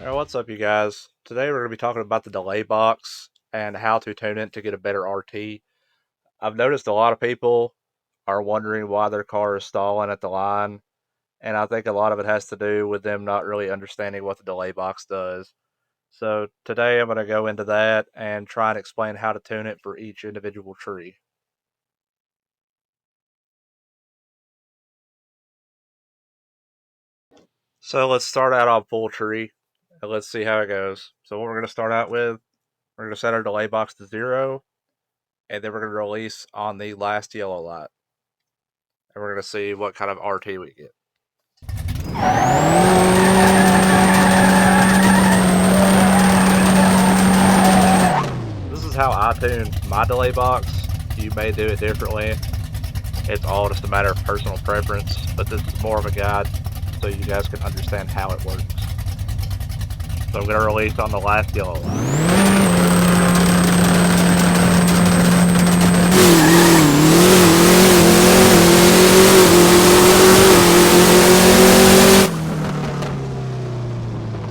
Alright, what's up, you guys? Today we're going to be talking about the delay box and how to tune it to get a better RT. I've noticed a lot of people are wondering why their car is stalling at the line, and I think a lot of it has to do with them not really understanding what the delay box does. So today I'm going to go into that and try and explain how to tune it for each individual tree. So let's start out on full tree and let's see how it goes. So what we're going to start out with, we're going to set our delay box to 0, and then we're going to release on the last yellow light. And we're going to see what kind of RT we get. This is how I tune my delay box. You may do it differently. It's all just a matter of personal preference, but this is more of a guide so you guys can understand how it works. So I'm going to release on the last yellow light.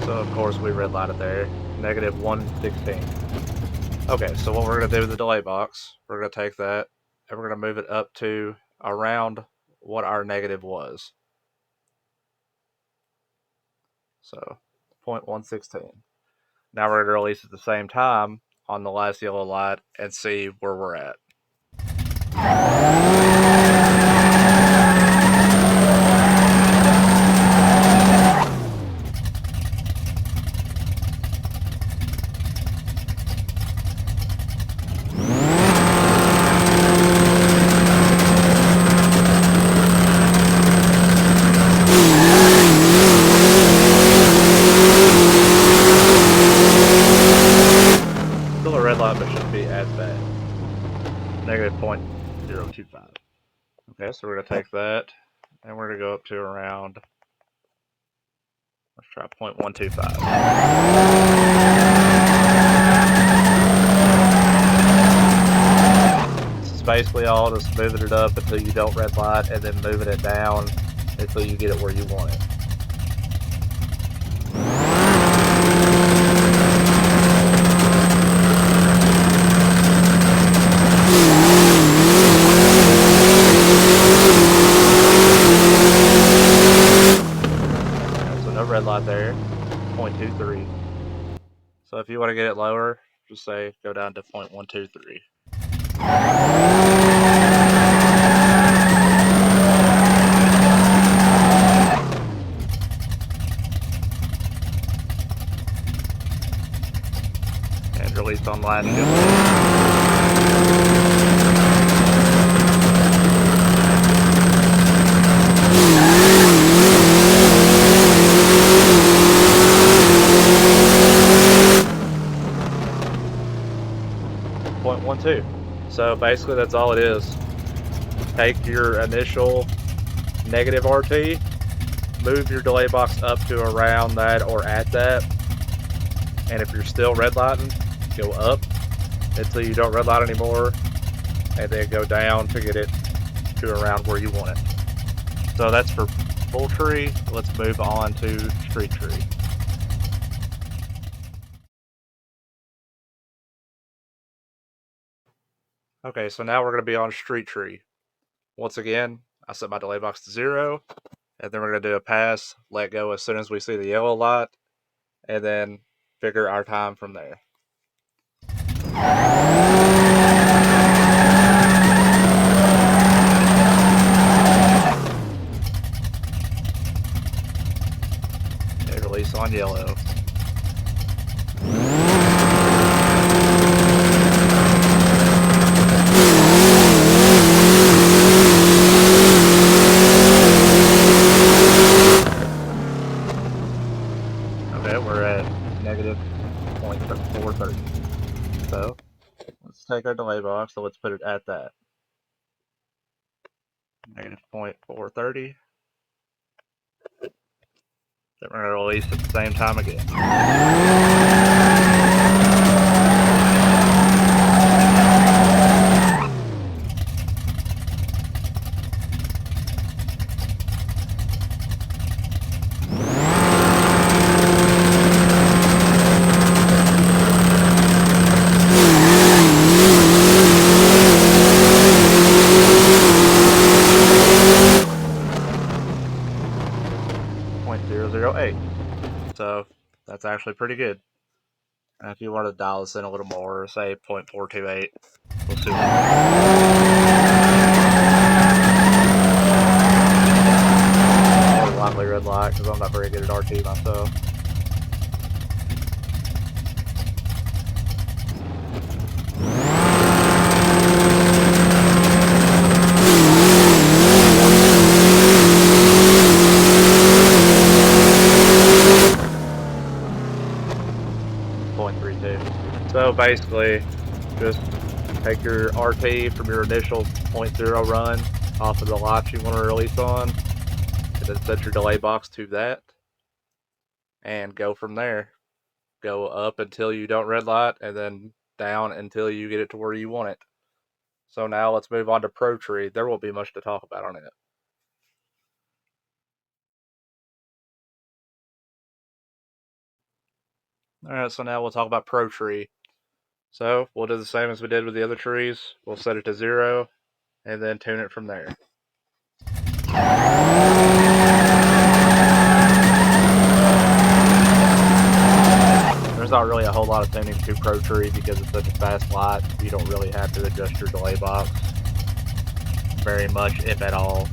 So of course we red lighted there, negative 116. Okay, so what we're going to do with the delay box, we're going to take that and we're going to move it up to around what our negative was. So 0.116. Now we're going to release at the same time on the last yellow light and see where we're at. Still a red light, but shouldn't be as bad. Negative 0.025. Okay, so we're going to take that and we're going to go up to around, let's try 0.125. This is basically all just moving it up until you don't red light and then moving it down until you get it where you want it. Red light there, 0.23. So if you want to get it lower, just say go down to 0.123. And release on last shift. 0.12. So basically that's all it is. Take your initial negative RT, move your delay box up to around that or at that, and if you're still red lighting, go up until you don't red light anymore, and then go down to get it to around where you want it. So that's for full tree. Let's move on to street tree. Okay, so now we're going to be on street tree. Once again, I set my delay box to 0, and then we're going to do a pass, let go as soon as we see the yellow light, and then figure our time from there. And release on yellow. We're at negative 0.430. So let's take our delay box, so let's put it at that. Negative 0.430. Then we're going to release at the same time again. That's actually pretty good. And if you want to dial this in a little more, say 0.428, we'll see more likely red light because I'm not very good at RT myself. So basically, just take your RT from your initial 0.0 run off of the lights you want to release on, and then set your delay box to that, and go from there. Go up until you don't red light, and then down until you get it to where you want it. So now let's move on to Pro Tree. There won't be much to talk about on it. Alright, so now we'll talk about Pro Tree. So we'll do the same as we did with the other trees. We'll set it to 0, and then tune it from there. There's not really a whole lot of tuning to Pro Tree because it's such a fast light. You don't really have to adjust your delay box very much, if at all.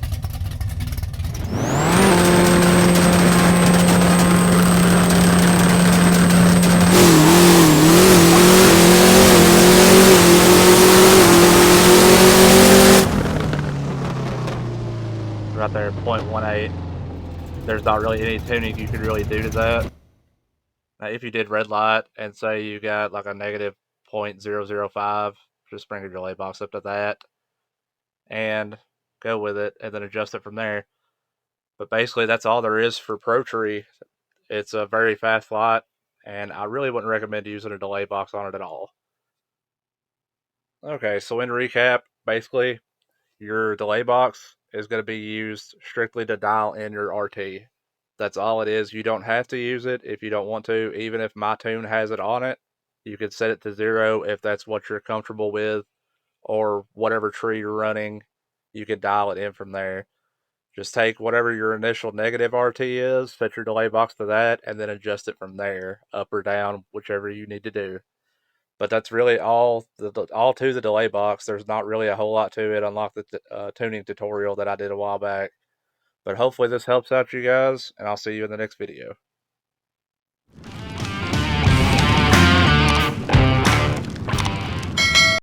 Right there, 0.18. There's not really any tuning you could really do to that. Now, if you did red light and say you got like a negative 0.005, just bring your delay box up to that and go with it, and then adjust it from there. But basically, that's all there is for Pro Tree. It's a very fast light, and I really wouldn't recommend using a delay box on it at all. Okay, so in recap, basically, your delay box is going to be used strictly to dial in your RT. That's all it is. You don't have to use it if you don't want to. Even if my tune has it on it, you could set it to 0 if that's what you're comfortable with, or whatever tree you're running, you could dial it in from there. Just take whatever your initial negative RT is, set your delay box to that, and then adjust it from there, up or down, whichever you need to do. But that's really all to the delay box. There's not really a whole lot to it, unlike the tuning tutorial that I did a while back. But hopefully this helps out you guys, and I'll see you in the next video.